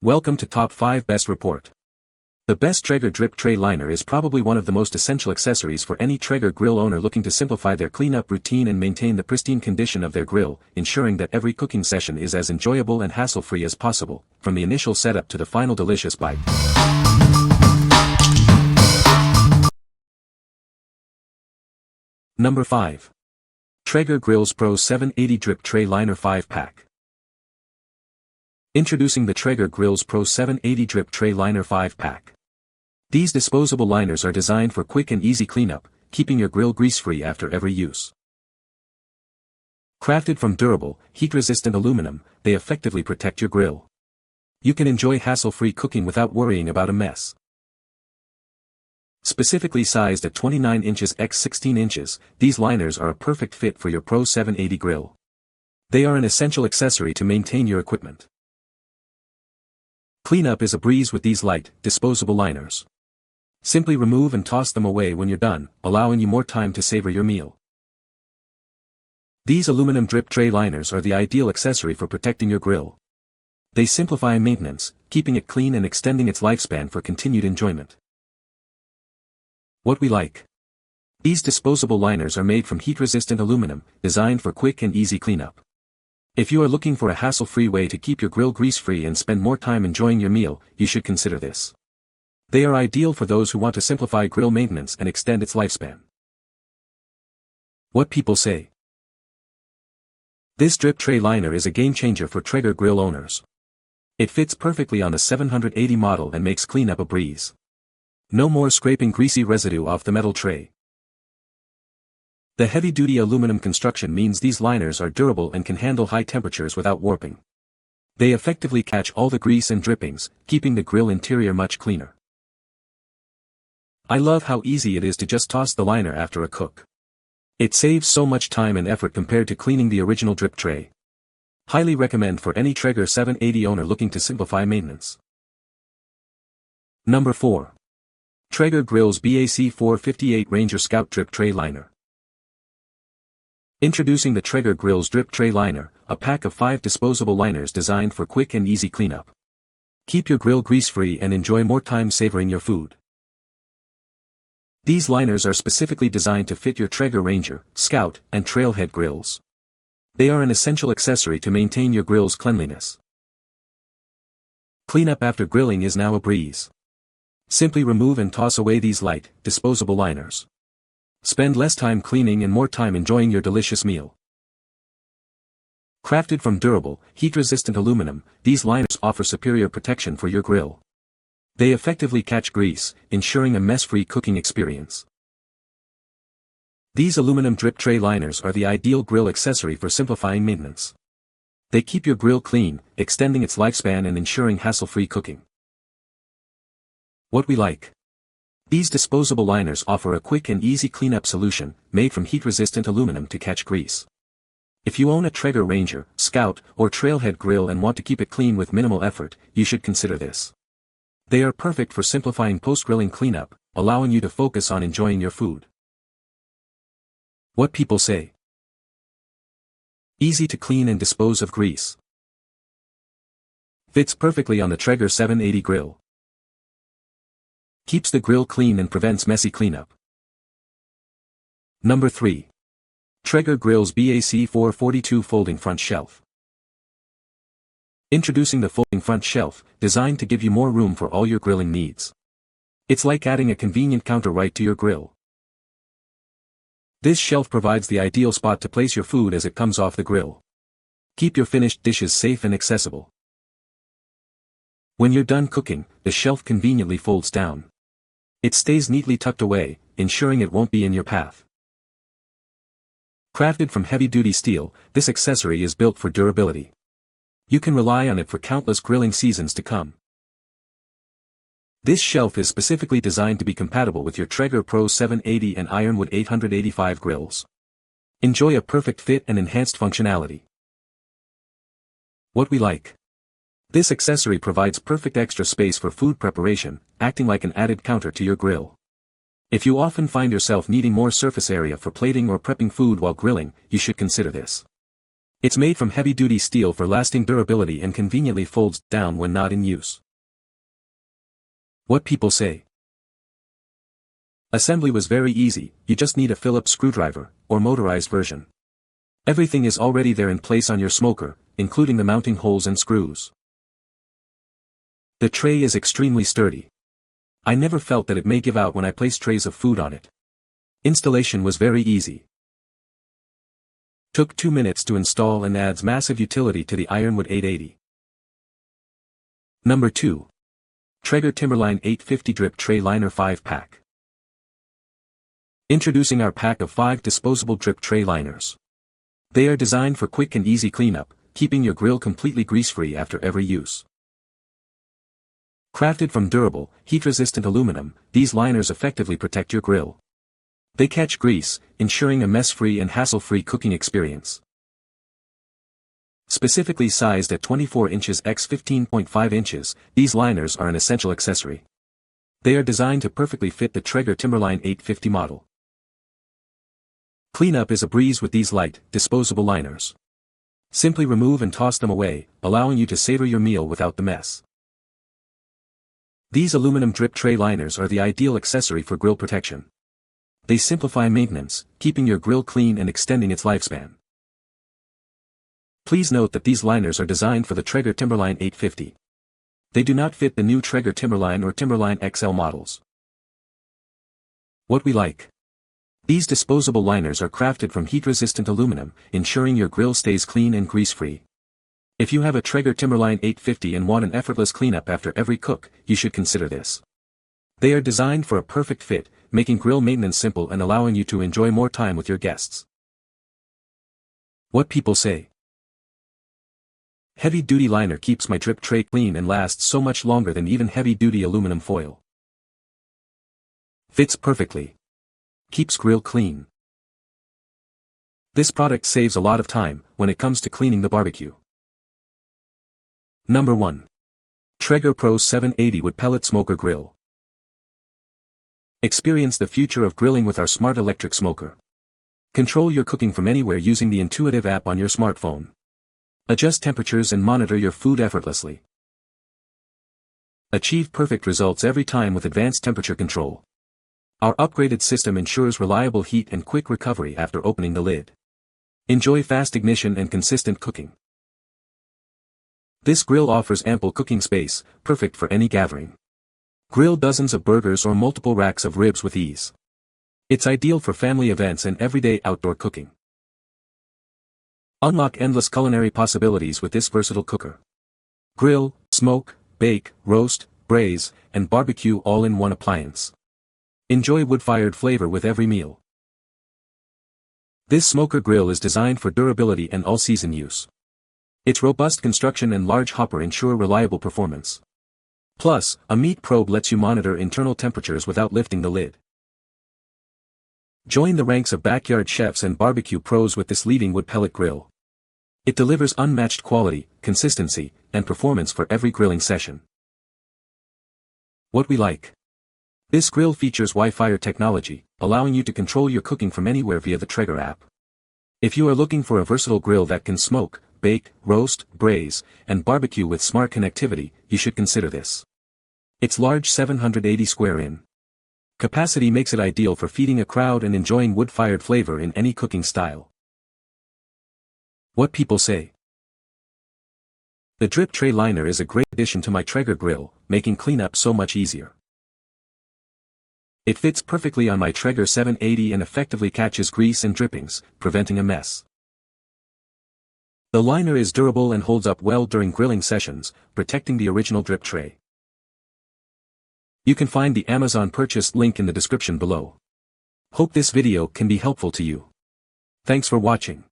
Welcome to Top 5 Best Report. The best Traeger Drip Tray Liner is probably one of the most essential accessories for any Traeger grill owner looking to simplify their cleanup routine and maintain the pristine condition of their grill, ensuring that every cooking session is as enjoyable and hassle-free as possible, from the initial setup to the final delicious bite. Number 5. Traeger Grills Pro 780 Drip Tray Liner 5-Pack. Introducing the Traeger Grills Pro 780 Drip Tray Liner 5-Pack. These disposable liners are designed for quick and easy cleanup, keeping your grill grease-free after every use. Crafted from durable, heat-resistant aluminum, they effectively protect your grill. You can enjoy hassle-free cooking without worrying about a mess. Specifically sized at 29 inches x 16 inches, these liners are a perfect fit for your Pro 780 grill. They are an essential accessory to maintain your equipment. Cleanup is a breeze with these light, disposable liners. Simply remove and toss them away when you're done, allowing you more time to savor your meal. These aluminum drip tray liners are the ideal accessory for protecting your grill. They simplify maintenance, keeping it clean and extending its lifespan for continued enjoyment. What we like. These disposable liners are made from heat-resistant aluminum, designed for quick and easy cleanup. If you are looking for a hassle-free way to keep your grill grease-free and spend more time enjoying your meal, you should consider this. They are ideal for those who want to simplify grill maintenance and extend its lifespan. What people say. This drip tray liner is a game-changer for Traeger grill owners. It fits perfectly on the 780 model and makes cleanup a breeze. No more scraping greasy residue off the metal tray. The heavy-duty aluminum construction means these liners are durable and can handle high temperatures without warping. They effectively catch all the grease and drippings, keeping the grill interior much cleaner. I love how easy it is to just toss the liner after a cook. It saves so much time and effort compared to cleaning the original drip tray. Highly recommend for any Traeger 780 owner looking to simplify maintenance. Number 4. Traeger Grills BAC 458 Ranger Scout Drip Tray Liner. Introducing the Traeger Grills Drip Tray Liner, a pack of 5 disposable liners designed for quick and easy cleanup. Keep your grill grease-free and enjoy more time savoring your food. These liners are specifically designed to fit your Traeger Ranger, Scout, and Trailhead grills. They are an essential accessory to maintain your grill's cleanliness. Cleanup after grilling is now a breeze. Simply remove and toss away these light, disposable liners. Spend less time cleaning and more time enjoying your delicious meal. Crafted from durable, heat-resistant aluminum, these liners offer superior protection for your grill. They effectively catch grease, ensuring a mess-free cooking experience. These aluminum drip tray liners are the ideal grill accessory for simplifying maintenance. They keep your grill clean, extending its lifespan and ensuring hassle-free cooking. What we like. These disposable liners offer a quick and easy cleanup solution, made from heat-resistant aluminum to catch grease. If you own a Traeger Ranger, Scout, or Trailhead grill and want to keep it clean with minimal effort, you should consider this. They are perfect for simplifying post-grilling cleanup, allowing you to focus on enjoying your food. What people say. Easy to clean and dispose of grease. Fits perfectly on the Traeger 780 grill. Keeps the grill clean and prevents messy cleanup. Number 3. Traeger Grills BAC 442 Folding Front Shelf. Introducing the folding front shelf, designed to give you more room for all your grilling needs. It's like adding a convenient counter right to your grill. This shelf provides the ideal spot to place your food as it comes off the grill. Keep your finished dishes safe and accessible. When you're done cooking, the shelf conveniently folds down. It stays neatly tucked away, ensuring it won't be in your path. Crafted from heavy-duty steel, this accessory is built for durability. You can rely on it for countless grilling seasons to come. This shelf is specifically designed to be compatible with your Traeger Pro 780 and Ironwood 885 grills. Enjoy a perfect fit and enhanced functionality. What we like. This accessory provides perfect extra space for food preparation, acting like an added counter to your grill. If you often find yourself needing more surface area for plating or prepping food while grilling, you should consider this. It's made from heavy-duty steel for lasting durability and conveniently folds down when not in use. What people say. Assembly was very easy, you just need a Phillips screwdriver, or motorized version. Everything is already there in place on your smoker, including the mounting holes and screws. The tray is extremely sturdy. I never felt that it may give out when I placed trays of food on it. Installation was very easy. Took 2 minutes to install and adds massive utility to the Ironwood 880. Number 2. Traeger Timberline 850 Drip Tray Liner 5-pack. Introducing our pack of 5 disposable drip tray liners. They are designed for quick and easy cleanup, keeping your grill completely grease-free after every use. Crafted from durable, heat-resistant aluminum, these liners effectively protect your grill. They catch grease, ensuring a mess-free and hassle-free cooking experience. Specifically sized at 24 inches x 15.5 inches, these liners are an essential accessory. They are designed to perfectly fit the Traeger Timberline 850 model. Cleanup is a breeze with these light, disposable liners. Simply remove and toss them away, allowing you to savor your meal without the mess. These aluminum drip tray liners are the ideal accessory for grill protection. They simplify maintenance, keeping your grill clean and extending its lifespan. Please note that these liners are designed for the Traeger Timberline 850. They do not fit the new Traeger Timberline or Timberline XL models. What we like. These disposable liners are crafted from heat-resistant aluminum, ensuring your grill stays clean and grease-free. If you have a Traeger Timberline 850 and want an effortless cleanup after every cook, you should consider this. They are designed for a perfect fit, making grill maintenance simple and allowing you to enjoy more time with your guests. What people say. Heavy-duty liner keeps my drip tray clean and lasts so much longer than even heavy-duty aluminum foil. Fits perfectly. Keeps grill clean. This product saves a lot of time when it comes to cleaning the barbecue. Number 1. Traeger Pro 780 Wood Pellet Smoker Grill. Experience the future of grilling with our smart electric smoker. Control your cooking from anywhere using the intuitive app on your smartphone. Adjust temperatures and monitor your food effortlessly. Achieve perfect results every time with advanced temperature control. Our upgraded system ensures reliable heat and quick recovery after opening the lid. Enjoy fast ignition and consistent cooking. This grill offers ample cooking space, perfect for any gathering. Grill dozens of burgers or multiple racks of ribs with ease. It's ideal for family events and everyday outdoor cooking. Unlock endless culinary possibilities with this versatile cooker. Grill, smoke, bake, roast, braise, and barbecue all in one appliance. Enjoy wood-fired flavor with every meal. This smoker grill is designed for durability and all-season use. Its robust construction and large hopper ensure reliable performance. Plus, a meat probe lets you monitor internal temperatures without lifting the lid. Join the ranks of backyard chefs and barbecue pros with this leading wood pellet grill. It delivers unmatched quality, consistency, and performance for every grilling session. What we like. This grill features Wi-Fi technology, allowing you to control your cooking from anywhere via the Traeger app. If you are looking for a versatile grill that can smoke, bake, roast, braise, and barbecue with smart connectivity, you should consider this. Its large 780 square in capacity makes it ideal for feeding a crowd and enjoying wood-fired flavor in any cooking style. What people say. The drip tray liner is a great addition to my Traeger grill, making cleanup so much easier. It fits perfectly on my Traeger 780 and effectively catches grease and drippings, preventing a mess. The liner is durable and holds up well during grilling sessions, protecting the original drip tray. You can find the Amazon purchase link in the description below. Hope this video can be helpful to you. Thanks for watching.